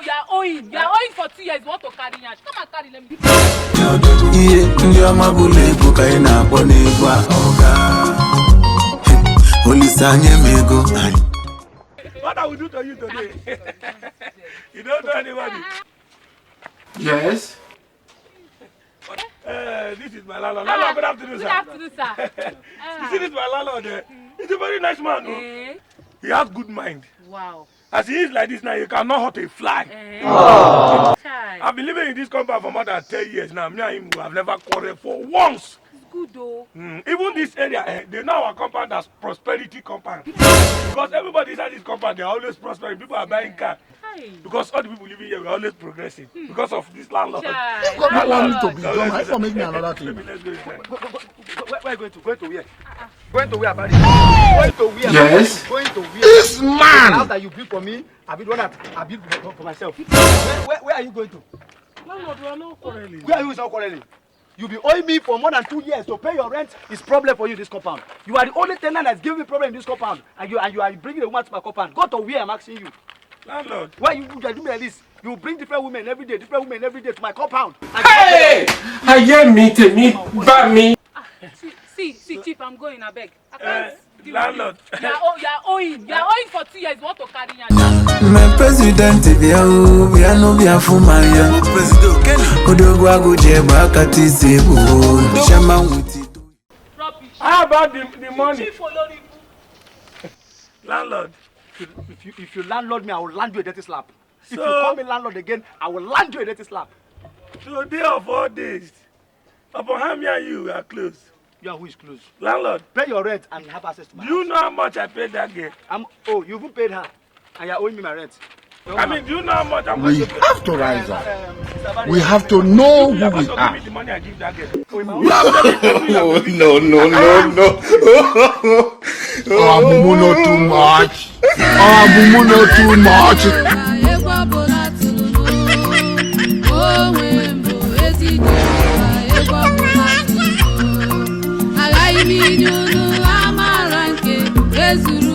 You are owing. You are owing for 2 years. You want to carry yash? Come and carry. Let me. What I will do to you today? You don't know anybody. Yes. This is my landlord. Landlord, good afternoon, sir. Good afternoon, sir. You see, this is my landlord. He's a very nice man. He has good mind. Wow. As he is like this now, you cannot hurt a fly. I've been living in this compound for more than 10 years now. Me and him have never quarreled for once. It's good though. Even this area, they know our compound as prosperity compound. Because everybody inside this compound, they are always prospering. People are buying cars. Because all the people living here, we're always progressing. Because of this landlord. What do you want me to be done? I can make me another thing. Let's go inside. Where are you going to? Going to where? Going to where, buddy? Going to where? Yes. Going to where? This man! The house that you built for me, I built one that I built for myself. Where are you going to? Landlord, we are not quarreling. Where are you not quarreling? You be owing me for more than 2 years to pay your rent. Is problem for you in this compound. You are the only tenant that's giving me problem in this compound, and you are bringing a woman to my compound. Go to where I'm asking you. Landlord. Why you are doing like this? You bring different women every day to my compound. Hey! I hear me, bad me. See, Chief, I'm going. I beg. Landlord. You are owing. You are owing for 2 years. You want to carry yash? My president, we are no be a fumaya. President, Odogwago Jebakati Sebo. Shaman with it. How about the money? Chief Oloribu. Landlord. If you landlord me, I will land you a dirty slap. If you call me landlord again, I will land you a dirty slap. Today of all days, upon how me and you are close. You are who is close? Landlord. Pay your rent and have access to my Do you know how much I paid that girl? Oh, you even paid her, and you are owing me my rent. I mean, do you know how much I'm We going to pay? have to rise up. We have to know who we Give are. me the money I give that girl. No. Oh, Mumu, not too much. Oh, Mumu, not too much. Ezuru